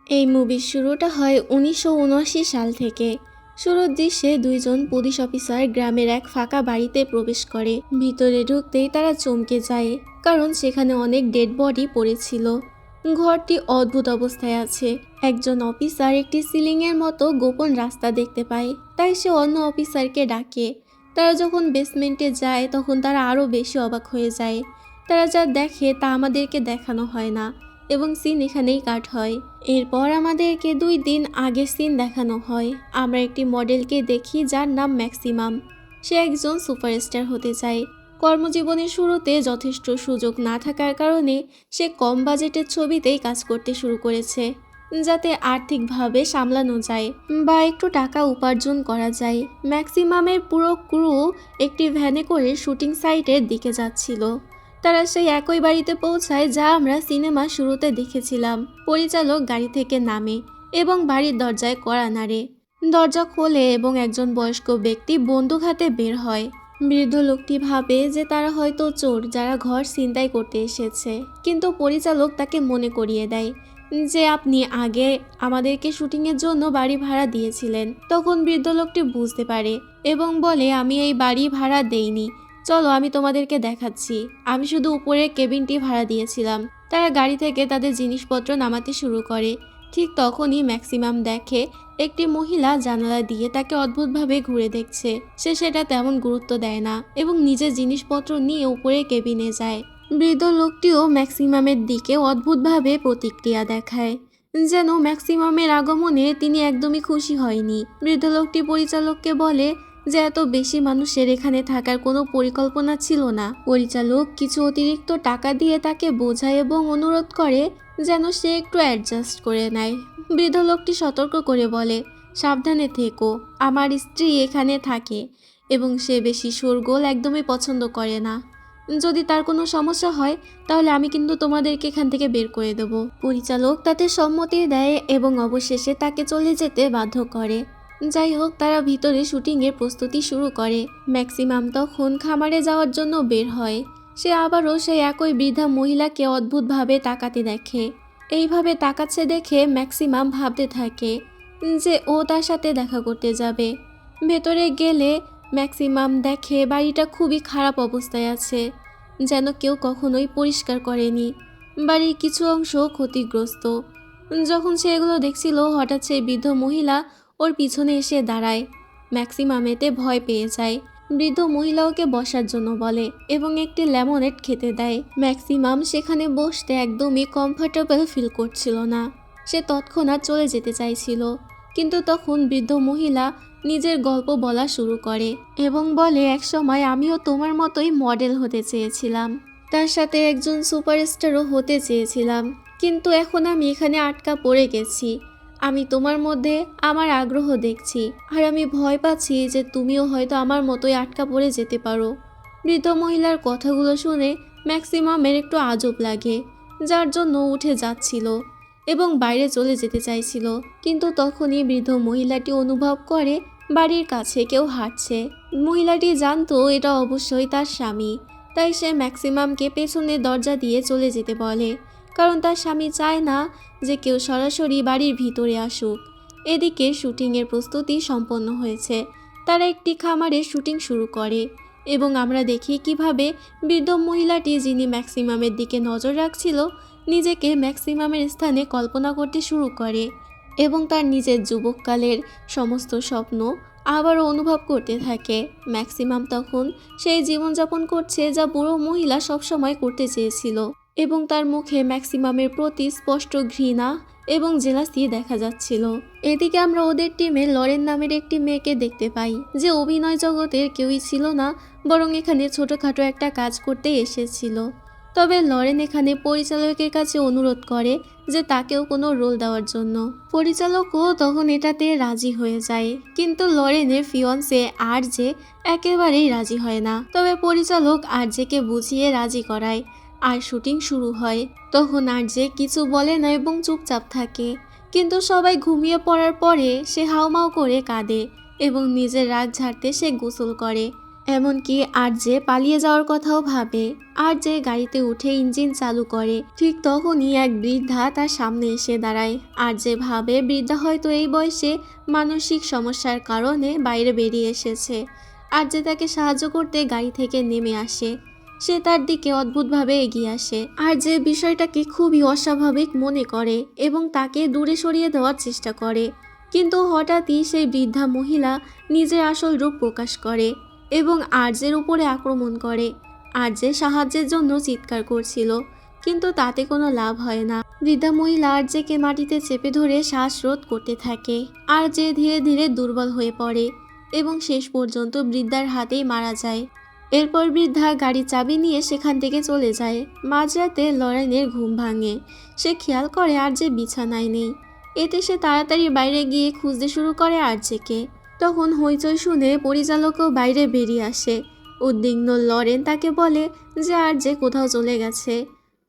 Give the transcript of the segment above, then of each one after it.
এই মুভির শুরুটা হয় ১৯৭৯ সাল থেকে। শুরুর দৃশ্যে দুইজন পুলিশ অফিসার গ্রামের এক ফাঁকা বাড়িতে প্রবেশ করে। ভিতরে ঢুকতেই তারা চমকে যায়, কারণ সেখানে অনেক ডেড বডি পড়েছিল। ঘরটি অদ্ভুত অবস্থায় আছে। একজন অফিসার একটি সিলিংয়ের মতো গোপন রাস্তা দেখতে পায়, তাই সে অন্য অফিসারকে ডাকে। তারা যখন বেসমেন্টে যায় তখন তারা আরও বেশি অবাক হয়ে যায়। তারা যা দেখে তা আমাদেরকে দেখানো হয় না এবং সিন এখানেই কাট হয়। এরপর আমাদেরকে 2 দিন আগের সিন দেখানো হয়। আমরা একটি মডেলকে দেখি যার নাম ম্যাক্সিমাম। সে একজন সুপারস্টার হতে চায়। কর্মজীবনের শুরুতে যথেষ্ট সুযোগ না থাকার কারণে সে কম বাজেটের ছবিতেই কাজ করতে শুরু করেছে, যাতে আর্থিকভাবে সামলানো যায় বা একটু টাকা উপার্জন করা যায়। ম্যাক্সিমামের পুরো ক্রু একটি ভ্যানে করে শুটিং সাইটের দিকে যাচ্ছিল। তারা সেই একই বাড়িতে পৌঁছায় যা আমরা সিনেমা শুরুতে দেখেছিলাম। পরিচালক গাড়ি থেকে নামে এবং বাড়ির দরজায় কড়া নাড়ে। দরজা খোলে এবং একজন বয়স্ক ব্যক্তি বন্দুক হাতে বের হয়। বৃদ্ধ লোকটি ভাবে যে তারা হয়তো চোর যারা ঘর ছিনতাই করতে এসেছে, কিন্তু পরিচালক তাকে মনে করিয়ে দেয় যে আপনি আগে আমাদেরকে শুটিংয়ের জন্য বাড়ি ভাড়া দিয়েছিলেন। তখন বৃদ্ধ লোকটি বুঝতে পারে এবং বলে, আমি এই বাড়ি ভাড়া দেইনি, চলো আমি তোমাদেরকে দেখাচ্ছি, আমি শুধু উপরের কেবিনটি ভাড়া দিয়েছিলাম। তারা গাড়ি থেকে তাদের জিনিসপত্র নামাতে শুরু করে। ঠিক তখনই ম্যাক্সিমাম দেখে একটি মহিলা জানালা দিয়ে তাকে অদ্ভুতভাবে ঘুরে দেখছে। সে সেটা তেমন গুরুত্ব দেয় না এবং নিজের জিনিসপত্র নিয়ে উপরে কেবিনে যায়। বৃদ্ধ লোকটিও ম্যাক্সিমামের দিকে অদ্ভুতভাবে প্রতিক্রিয়া দেখায়, যেন ম্যাক্সিমামের আগমনে তিনি একদমই খুশি হয়নি। বৃদ্ধ লোকটি পরিচালককে বলে যে এত বেশি মানুষের এখানে থাকার কোনো পরিকল্পনা ছিল না। পরিচালক কিছু অতিরিক্ত টাকা দিয়ে তাকে বোঝায় এবং অনুরোধ করে যেন সে একটু অ্যাডজাস্ট করে নেয়। বৃদ্ধ লোকটি সতর্ক করে বলে, সাবধানে থেকো, আমার স্ত্রী এখানে থাকে এবং সে বেশি শোরগোল একদমই পছন্দ করে না। যদি তার কোনো সমস্যা হয় তাহলে আমি কিন্তু তোমাদেরকে এখান থেকে বের করে দেব। পরিচালক তাতে সম্মতি দেয় এবং অবশেষে তাকে চলে যেতে বাধ্য করে। যাই হোক, তারা ভিতরে শুটিংয়ের প্রস্তুতি শুরু করে। ম্যাক্সিমাম তখন খামারে যাওয়ার জন্য বের হয়। সে আবারও সেই একই বৃদ্ধা মহিলাকে অদ্ভুতভাবে তাকাতে দেখে। এইভাবে তাকাচ্ছে দেখে ম্যাক্সিমাম ভাবতে থাকে যে ও তার সাথে দেখা করতে যাবে। ভেতরে গেলে ম্যাক্সিমাম দেখে বাড়িটা খুবই খারাপ অবস্থায় আছে, যেন কেউ কখনোই পরিষ্কার করেনি। বাড়ির কিছু অংশ ক্ষতিগ্রস্ত। যখন সে এগুলো দেখছিল, হঠাৎ সেই বৃদ্ধ মহিলা ওর পিছনে এসে দাঁড়ায়। ম্যাক্সিমাম এতে ভয় পেয়ে যায়। বৃদ্ধ মহিলা ওকে বসার জন্য বলে এবং একটি লেমনেড খেতে দেয়। ম্যাক্সিমাম সেখানে বসতে একদমই কমফোর্টেবল ফিল করছিল না। সে তৎক্ষণাৎ চলে যেতে চাইছিল, কিন্তু তখন বৃদ্ধ মহিলা নিজের গল্প বলা শুরু করে এবং বলে, একসময় আমিও তোমার মতোই মডেল হতে চেয়েছিলাম, তার সাথে একজন সুপারস্টারও হতে চেয়েছিলাম, কিন্তু এখন আমি এখানে আটকা পড়ে গেছি। আমি তোমার মধ্যে আমার আগ্রহ দেখছি, আর আমি ভয় পাচ্ছি যে তুমিও হয়তো আমার মতোই আটকা পড়ে যেতে পারো। বৃদ্ধ মহিলার কথাগুলো শুনে ম্যাক্সিমামের একটু আজব লাগে, যার জন্য উঠে যাচ্ছিল এবং বাইরে চলে যেতে চাইছিল। কিন্তু তখনই বৃদ্ধ মহিলাটি অনুভব করে বাড়ির কাছে কেউ হাঁটছে। মহিলাটি জানতো এটা অবশ্যই তার স্বামী, তাই সে ম্যাক্সিমামকে পেছনের দরজা দিয়ে চলে যেতে বলে, কারণ তার স্বামী চায় না যে কেউ সরাসরি বাড়ির ভিতরে আসুক। এদিকে শুটিংয়ের প্রস্তুতি সম্পন্ন হয়েছে। তারা একটি খামারে শুটিং শুরু করে এবং আমরা দেখি কিভাবে বৃদ্ধ মহিলাটি, যিনি ম্যাক্সিমামের দিকে নজর রাখছিল, নিজেকে ম্যাক্সিমামের স্থানে কল্পনা করতে শুরু করে এবং তার নিজের যুবককালের সমস্ত স্বপ্ন আবারও অনুভব করতে থাকে। ম্যাক্সিমাম তখন সেই জীবনযাপন করছে যা বুড়ো মহিলা সবসময় করতে চেয়েছিল এবং তার মুখে ম্যাক্সিমামের প্রতি স্পষ্ট ঘৃণা এবং জেলাসি দেখা যাচ্ছিল। এদিকে আমরা ওদের টিমে লরেন নামের একটি মেয়েকে দেখতে পাই, যে অভিনয় জগতের কেউই ছিল না, বরং এখানে ছোটখাটো একটা কাজ করতে এসেছিল। তবে লরেন এখানে পরিচালকের কাছে অনুরোধ করে যে তাকেও কোনো রোল দেওয়ার জন্য। পরিচালকও তখন এটাতে রাজি হয়ে যায়, কিন্তু লরেনের ফিয়ন্সে আরজে একেবারেই রাজি হয় না। তবে পরিচালক আরজেকে বুঝিয়ে রাজি করায় আর শুটিং শুরু হয়। তখন আরজে কিছু বলে না এবং চুপচাপ থাকে, কিন্তু সবাই ঘুমিয়ে পড়ার পরে সে হাউমাউ করে কাঁদে এবং নিজের রাগ ঝাড়তে সে গোসল করে। এমনকি আরজে পালিয়ে যাওয়ার কথাও ভাবে। আরজে গাড়িতে উঠে ইঞ্জিন চালু করে। ঠিক তখনই এক বৃদ্ধা তার সামনে এসে দাঁড়ায়। আরজে ভাবে বৃদ্ধা হয়তো এই বয়সে মানসিক সমস্যার কারণে বাইরে বেরিয়ে এসেছে। আরজে তাকে সাহায্য করতে গাড়ি থেকে নেমে আসে। সে তার দিকে অদ্ভুতভাবে এগিয়ে আসে। আরজে বিষয়টাকে খুবই অস্বাভাবিক মনে করে এবং তাকে দূরে সরিয়ে দেওয়ার চেষ্টা করে। কিন্তু হঠাৎই সেই বৃদ্ধা মহিলা নিজের আসল রূপ প্রকাশ করে এবং আরজের উপরে আক্রমণ করে। আরজে সাহায্যের জন্য চিৎকার করছিল, কিন্তু তাতে কোনো লাভ হয় না। বৃদ্ধা মহিলা আরজেকে মাটিতে চেপে ধরে শ্বাসরোধ করতে থাকে। আরজে ধীরে ধীরে দুর্বল হয়ে পড়ে এবং শেষ পর্যন্ত বৃদ্ধার হাতেই মারা যায়। এরপর বৃদ্ধা গাড়ির চাবি নিয়ে সেখান থেকে চলে যায়। মাঝরাতে লরেনের ঘুম ভাঙে। সে খেয়াল করে আরজে বিছানায় নেই। এতে সে তাড়াতাড়ি বাইরে গিয়ে খুঁজতে শুরু করে আরজেকে। তখন হইচই শুনে পরিচালকও বাইরে বেরিয়ে আসে। উদ্বিগ্ন লরেন তাকে বলে যে আরজে কোথাও চলে গেছে।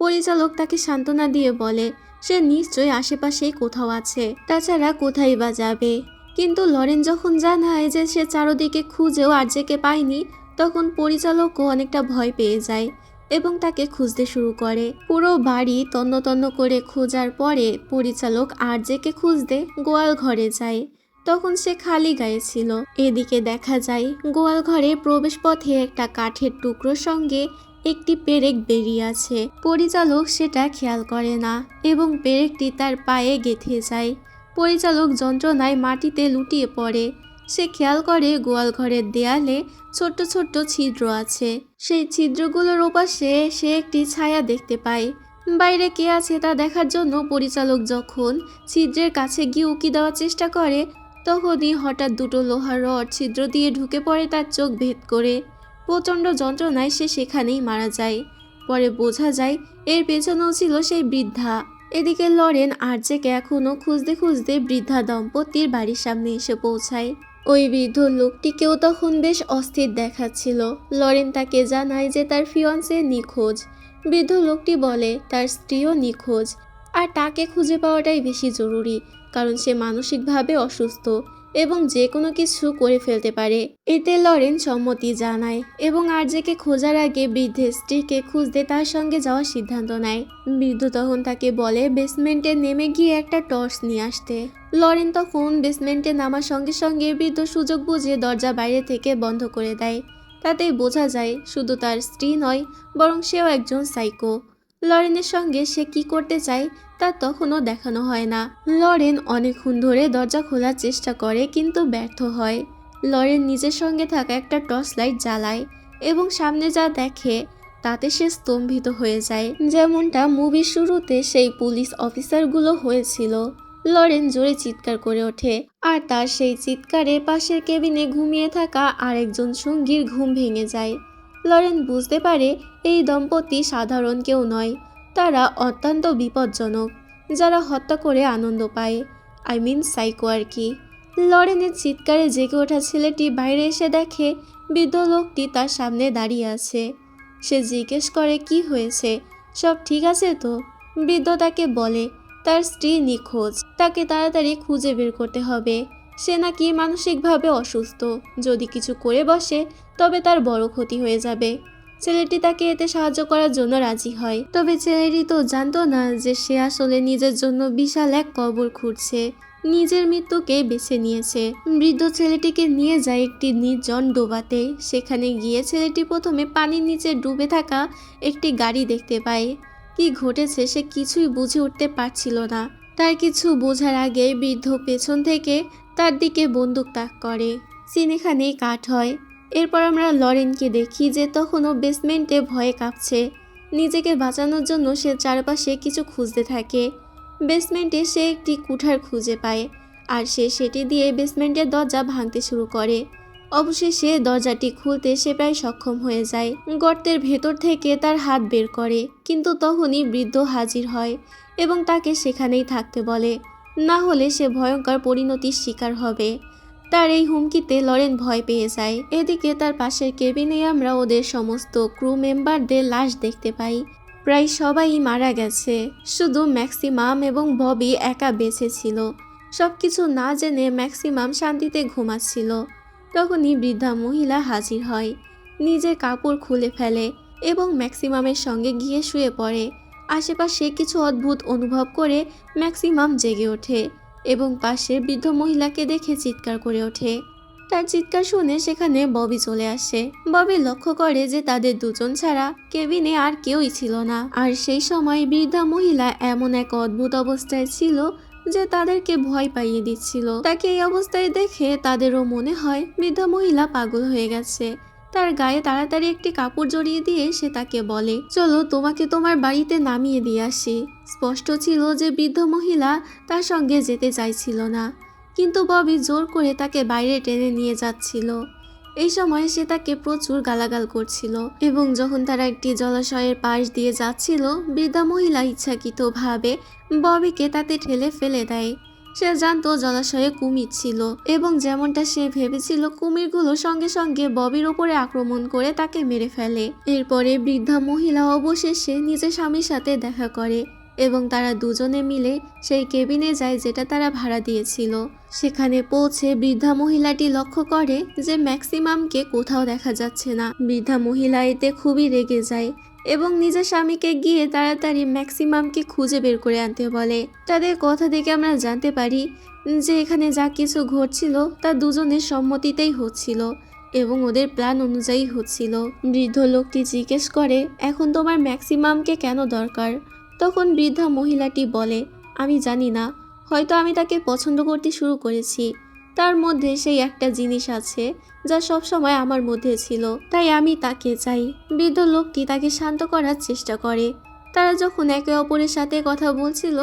পরিচালক তাকে সান্ত্বনা দিয়ে বলে সে নিশ্চয়ই আশেপাশেই কোথাও আছে, তাছাড়া কোথায় বা যাবে। কিন্তু লরেন যখন জানায় যে সে চারদিকে খুঁজেও আরজেকে পায়নি, তখন পরিচালকও অনেকটা ভয় পেয়ে যায় এবং তাকে খুঁজতে শুরু করে। পুরো বাড়ি তন্ন তন্ন করে খোঁজার পরে পরিচালক আরজেকে খুঁজতে গোয়াল ঘরে যায়। তখন সে খালি গায়ে ছিল। এদিকে দেখা যায় গোয়াল ঘরে প্রবেশ পথে একটা কাঠের টুকরোর সঙ্গে একটি পেরেক বেরিয়ে আছে। পরিচালক সেটা খেয়াল করে না এবং পেরেকটি তার পায়ে গেঁথে যায়। পরিচালক যন্ত্রণায় মাটিতে লুটিয়ে পড়ে। সে খেয়াল করে গোয়াল ঘরের দেয়ালে ছোট্ট ছোট্ট ছিদ্র আছে। সেই ছিদ্রগুলোর ওপাশে সে একটি ছায়া দেখতে পায়। বাইরে কে আছে তা দেখার জন্য পরিচালক যখন ছিদ্রের কাছে গিয়ে উঁকি দেওয়ার চেষ্টা করে, তখনই হঠাৎ দুটো লোহার রড ছিদ্র দিয়ে ঢুকে পড়ে তার চোখ ভেদ করে। প্রচণ্ড যন্ত্রণায় সে সেখানেই মারা যায়। পরে বোঝা যায় এর পেছনেও ছিল সেই বৃদ্ধা। এদিকে লরেন আরজেকে এখনও খুঁজতে খুঁজতে বৃদ্ধা দম্পতির বাড়ির সামনে এসে পৌঁছায়। ওই বৃদ্ধ লোকটিকেও তখন বেশ অস্থির দেখাচ্ছিল। লরেন তাকে জানায় যে তার ফিয়ন্সে নিখোঁজ। বৃদ্ধ লোকটি বলে তার স্ত্রীও নিখোঁজ, আর তাকে খুঁজে পাওয়াটাই বেশি জরুরি, কারণ সে মানসিকভাবে অসুস্থ এবং যে কোনো কিছু করে ফেলতে পারে। এতে লরেন সম্মতি জানায় এবং আরজেকে খোঁজার আগে বৃদ্ধের স্ত্রীকে খুঁজতে তার সঙ্গে যাওয়ার সিদ্ধান্ত নেয়। বৃদ্ধ তখন তাকে বলে বেসমেন্টে নেমে গিয়ে একটা টর্চ নিয়ে আসতে। লরেন তখন বেসমেন্টে নামার সঙ্গে সঙ্গে বৃদ্ধ সুযোগ বুঝে দরজা বাইরে থেকে বন্ধ করে দেয়। তাতেই বোঝা যায় শুধু তার স্ত্রী নয়, বরং সেও একজন সাইকো। লরেনের সঙ্গে সে কি করতে চায় তা তখনও দেখানো হয় না। লরেন অনেকক্ষণ ধরে দরজা খোলার চেষ্টা করে, কিন্তু ব্যর্থ হয়। লরেন নিজের সঙ্গে থাকা একটা টর্চ লাইট জ্বালায় এবং সামনে যা দেখে তাতে সে স্তম্ভিত হয়ে যায়, যেমনটা মুভির শুরুতে সেই পুলিশ অফিসারগুলো হয়েছিল। লরেন জোরে চিৎকার করে ওঠে, আর তার সেই চিৎকারে পাশের কেবিনে ঘুমিয়ে থাকা আরেকজন সঙ্গীর ঘুম ভেঙে যায়। লরেন বুঝতে পারে এই দম্পতি সাধারণ কেউ নয়, তারা অত্যন্ত বিপজ্জনক, যারা হত্যা করে আনন্দ পায়। সাইকো আর কি। লরেনের চিৎকারে জেগে ওঠা ছেলেটি বাইরে এসে দেখে বৃদ্ধ লোকটি তার সামনে দাঁড়িয়ে আছে। সে জিজ্ঞেস করে কি হয়েছে, সব ঠিক আছে তো? বৃদ্ধ তাকে বলে তার স্ত্রী নিখোঁজ, তাকে তাড়াতাড়ি খুঁজে বের করতে হবে। সে নাকি মানসিকভাবে অসুস্থ, যদি কিছু করে বসে তবে তার বড় ক্ষতি হয়ে যাবে। ছেলেটি তাকে এতে সাহায্য করার জন্য রাজি হয়, তবে ছেলেটি তো জানতো না যে সে আসলে নিজের জন্য বিশাল এক কবর খুঁড়ছে, নিজের মৃত্যুকে বেছে নিয়েছে। বৃদ্ধ ছেলেটিকে নিয়ে যায় একটি নির্জন ডোবাতে। সেখানে গিয়ে ছেলেটি প্রথমে পানির নিচে ডুবে থাকা একটি গাড়ি দেখতে পায়। কি ঘটেছে সে কিছুই বুঝে উঠতে পারছিল না। তার কিছু বোঝার আগে বৃদ্ধ পেছন থেকে তার দিকে বন্দুক তাক করে। সিন এখানেই কাট হয়। এরপর আমরা লরেনকে দেখি যে তখনও বেসমেন্টে ভয়ে কাঁপছে। নিজেকে বাঁচানোর জন্য সে চারপাশে কিছু খুঁজতে থাকে। বেসমেন্টে সে একটি কুঠার খুঁজে পায়, আর সে সেটি দিয়ে বেসমেন্টের দরজা ভাঙতে শুরু করে। অবশেষে দরজাটি খুলতে সে প্রায় সক্ষম হয়ে যায়। গর্তের ভেতর থেকে তার হাত বের করে, কিন্তু তখনই বৃদ্ধ হাজির হয় এবং তাকে সেখানেই থাকতে বলে, না হলে সে ভয়ঙ্কর পরিণতির শিকার হবে। তার এই হুমকিতে লরেন ভয় পেয়ে যায়। এদিকে তার পাশের কেবিনে আমরা ওদের সমস্ত ক্রু মেম্বারদের লাশ দেখতে পাই। প্রায় সবাই মারা গেছে, শুধু ম্যাক্সিমাম এবং ববি একা বেঁচে ছিল। সবকিছু না জেনে ম্যাক্সিমাম শান্তিতে ঘুমাচ্ছিল। তখনই বৃদ্ধা মহিলা হাজির হয় নিজের কাপড় খুলে ফেলে এবং ম্যাক্সিমামের সঙ্গে গিয়ে শুয়ে পড়ে। আশেপাশে কিছু অদ্ভুত অনুভব করে ম্যাক্সিমাম জেগে ওঠে এবং পাশে বৃদ্ধ মহিলাকে দেখে চিৎকার করে ওঠে। তার চিৎকার শুনে সেখানে ববি চলে আসে। ববি লক্ষ্য করে যে তাদের দুজন ছাড়া কেবিনে আর কেউই ছিল না। আর সেই সময় বৃদ্ধা মহিলা এমন এক অদ্ভুত অবস্থায় ছিল যে তাদেরকে ভয় পাইয়ে দিচ্ছিল। তাকে এই অবস্থায় দেখে তাদেরও মনে হয় বৃদ্ধা মহিলা পাগল হয়ে গেছে। তার গায়ে তাড়াতাড়ি একটি কাপড় জড়িয়ে দিয়ে সে তাকে বলে, চলো তোমাকে তোমার বাড়িতে নামিয়ে দিয়ে আসি। স্পষ্ট ছিল যে বৃদ্ধ মহিলা তার সঙ্গে যেতে চাইছিল না, কিন্তু ববি জোর করে তাকে বাইরে টেনে নিয়ে যাচ্ছিল। এই সময় সে তাকে প্রচুর গালাগাল করছিল এবং যখন তারা একটি জলাশয়ের পাশ দিয়ে যাচ্ছিল, বৃদ্ধা মহিলা ইচ্ছাকৃতভাবে ববিকে তাতে ঠেলে ফেলে দেয়। সে জানতো জলাশয়ে কুমির ছিল এবং যেমনটা সে ভেবেছিল কুমিরগুলো সঙ্গে সঙ্গে ববির উপরে আক্রমণ করে তাকে মেরে ফেলে। এরপরে বৃদ্ধা মহিলা অবশেষে নিজের স্বামীর সাথে দেখা করে এবং তারা দুজনে মিলে সেই কেবিনে যায় যেটা তারা ভাড়া দিয়েছিল। সেখানে পৌঁছে বৃদ্ধা মহিলাটি লক্ষ্য করে যে ম্যাক্সিমামকে কোথাও দেখা যাচ্ছে না। বৃদ্ধা মহিলা এতে খুবই রেগে যায় এবং নিজের স্বামীকে গিয়ে তাড়াতাড়ি ম্যাক্সিমামকে খুঁজে বের করে আনতে বলে। তাদের কথা থেকে আমরা জানতে পারি যে এখানে যা কিছু ঘটছিল তা দুজনের সম্মতিতেই হচ্ছিল এবং ওদের প্ল্যান অনুযায়ী হচ্ছিল। বৃদ্ধ লোকটি জিজ্ঞেস করে, এখন তোমার ম্যাক্সিমামকে কেন দরকার? তখন বৃদ্ধা মহিলাটি বলে, আমি জানি না, হয়তো আমি তাকে পছন্দ করতে শুরু করেছি। তার মধ্যে সেই একটা জিনিস আছে যা সবসময় আমার মধ্যে ছিল, তাই আমি তাকে চাই। বৃদ্ধ লোকটি তাকে শান্ত করার চেষ্টা করে। তারা যখন একে অপরের সাথে কথা বলছিল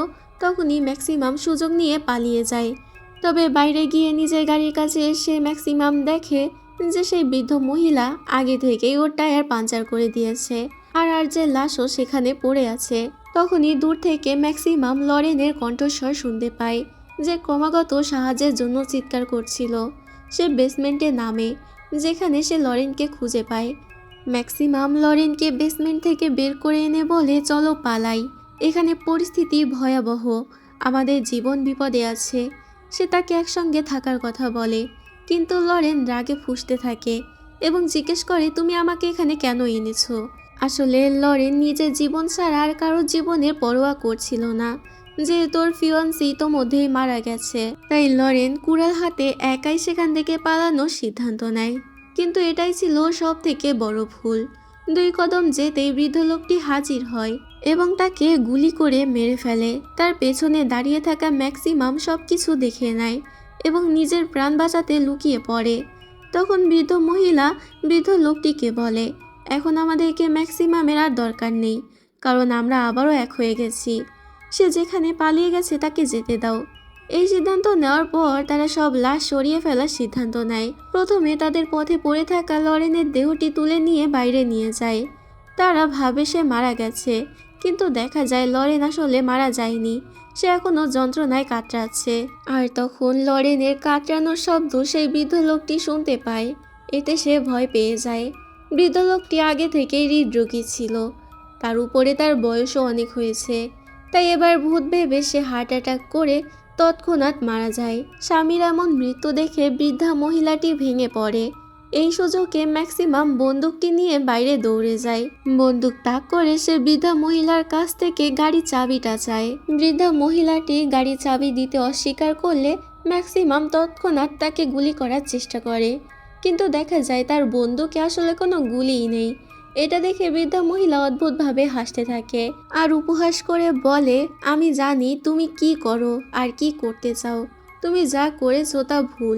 তখনই ম্যাক্সিমাম সুযোগ নিয়ে পালিয়ে যায়। তবে বাইরে গিয়ে নিজের গাড়ির কাছে এসে ম্যাক্সিমাম দেখে যে সেই বৃদ্ধ মহিলা আগে থেকেই ওর টায়ার পাঞ্চার করে দিয়েছে আর যে লাশও সেখানে পড়ে আছে। তখনই দূর থেকে ম্যাক্সিমাম লরেনের কণ্ঠস্বর শুনতে পায়, যে ক্রমাগত সাহায্যের জন্য চিৎকার করছিল। সে বেসমেন্টে নামে, যেখানে সে লরেনকে খুঁজে পায়। ম্যাক্সিমাম লরেনকে বেসমেন্ট থেকে বের করে এনে বলে, চলো পালাই, এখানে পরিস্থিতি ভয়াবহ, আমাদের জীবন বিপদে আছে। সে তাকে একসঙ্গে থাকার কথা বলে, কিন্তু লরেন রাগে ফুঁসতে থাকে এবং জিজ্ঞেস করে, তুমি আমাকে এখানে কেন এনেছো? আসলে লরেন নিজের জীবন ছাড়া আর কারোর জীবনের পরোয়া করছিল না, যে তোর ফিয়ন্সি ইতোমধ্যেই মারা গেছে। তাই লরেন কুড়াল হাতে একাই সেখান থেকে পালানোর সিদ্ধান্ত নেয়। কিন্তু এটাই ছিল সব থেকে বড় ভুল। 2 কদম যেতেই বৃদ্ধ লোকটি হাজির হয় এবং তাকে গুলি করে মেরে ফেলে। তার পেছনে দাঁড়িয়ে থাকা ম্যাক্সিমাম সবকিছু দেখে নেয় এবং নিজের প্রাণ বাঁচাতে লুকিয়ে পড়ে। তখন বৃদ্ধ মহিলা বৃদ্ধ লোকটিকে বলে, এখন আমাদেরকে ম্যাক্সিমামের আর দরকার নেই, কারণ আমরা আবারও এক হয়ে গেছি। সে যেখানে পালিয়ে গেছে তাকে যেতে দাও। এই সিদ্ধান্ত নেওয়ার পর তারা সব লাশ সরিয়ে ফেলার সিদ্ধান্ত নেয়। প্রথমে তাদের পথে পড়ে থাকা লরেনের দেহটি তুলে নিয়ে বাইরে নিয়ে যায়। তারা ভাবে সে মারা গেছে, কিন্তু দেখা যায় লরেন আসলে মারা যায়নি, সে এখনো যন্ত্রণায় কাতরাচ্ছে। আর তখন লরেনের কাতরানোর শব্দ সেই বৃদ্ধ লোকটি শুনতে পায়। এতে সে ভয় পেয়ে যায়। বৃদ্ধ লোকটি আগে থেকেই হৃদরোগী ছিল, তার উপরে তার বয়সও অনেক হয়েছে, তাই এবার ভূত ভেবে সে হার্ট অ্যাটাক করে তৎক্ষণাৎ মারা যায়। স্বামীর এমন মৃত্যু দেখে বৃদ্ধা মহিলাটি ভেঙে পড়ে। এই সুযোগে ম্যাক্সিমাম বন্দুকটি নিয়ে বাইরে দৌড়ে যায়। বন্দুক তাক করে সে বৃদ্ধা মহিলার কাছ থেকে গাড়ির চাবিটা চায়। বৃদ্ধা মহিলাটি গাড়ির চাবি দিতে অস্বীকার করলে ম্যাক্সিমাম তৎক্ষণাৎ তাকে গুলি করার চেষ্টা করে, কিন্তু দেখা যায় তার বন্দুকে আসলে কোনো গুলিই নেই। এটা দেখে বৃদ্ধা মহিলা অদ্ভুতভাবে হাসতে থাকে আর উপহাস করে বলে, আমি জানি তুমি কি করো আর কি করতে চাও, তুমি যা করেছো তা ভুল,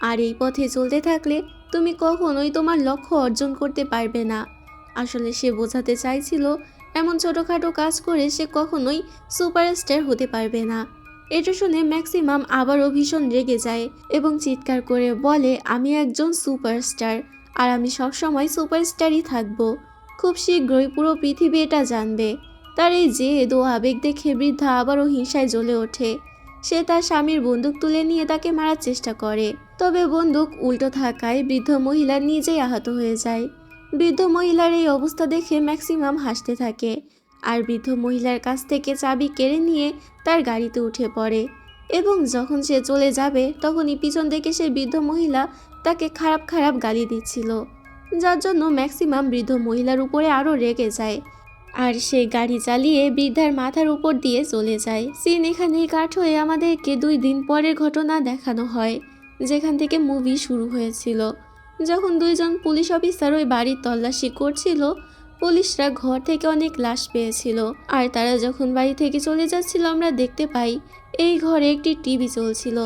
আর এই পথে চলতে থাকলে তুমি কখনোই তোমার লক্ষ্য অর্জন করতে পারবে না। আসলে সে বোঝাতে চাইছিল এমন ছোটোখাটো কাজ করে সে কখনোই সুপারস্টার হতে পারবে না। এটা শুনে ম্যাক্সিমাম আবারও ভীষণ রেগে যায় এবং চিৎকার করে বলে, আমি একজন সুপারস্টার আর আমি সবসময় সুপারস্টারই থাকবো। খুব শীঘ্রই পুরো পৃথিবী এটা জানবে। তার এই জেদ ও আবেগ দেখে বৃদ্ধা আবারও হিংসায় জ্বলে ওঠে। সে তার স্বামীর বন্দুক তুলে নিয়ে তাকে মারার চেষ্টা করে, তবে বন্দুক উল্টো থাকায় বৃদ্ধ মহিলা নিজেই আহত হয়ে যায়। বৃদ্ধ মহিলার এই অবস্থা দেখে ম্যাক্সিমাম হাসতে থাকে আর বৃদ্ধ মহিলার কাছ থেকে চাবি কেড়ে নিয়ে তার গাড়িতে উঠে পড়ে এবং যখন সে চলে যাবে তখনই পিছন থেকে সেই বৃদ্ধ মহিলা তাকে খারাপ খারাপ গালি দিচ্ছিল। যার জন্য ম্যাক্সিমাম বৃদ্ধ মহিলার উপরে আরও রেগে যায় আর সে গাড়ি চালিয়ে বৃদ্ধার মাথার উপর দিয়ে চলে যায়। সিন এখানেই কাট হয়ে আমাদেরকে 2 দিন পরের ঘটনা দেখানো হয়, যেখান থেকে মুভি শুরু হয়েছিল। যখন 2জন পুলিশ অফিসার ওই বাড়ির তল্লাশি করছিল, পুলিশরা ঘর থেকে অনেক লাশ পেয়েছিল। আর তারা যখন বাড়ি থেকে চলে যাচ্ছিল, আমরা দেখতে পাই এই ঘরে একটি টিভি চলছিল,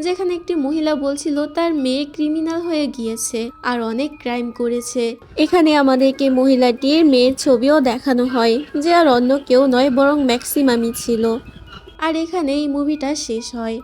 যেখানে একটি মহিলা বলছিল তার মেয়ে ক্রিমিনাল হয়ে গিয়েছে আর অনেক ক্রাইম করেছে। এখানে আমাদেরকে মহিলাটির মেয়ের ছবিও দেখানো হয়, যে আর অন্য কেউ নয় বরং ম্যাক্সিমামই ছিল। আর এখানে এই মুভিটা শেষ হয়।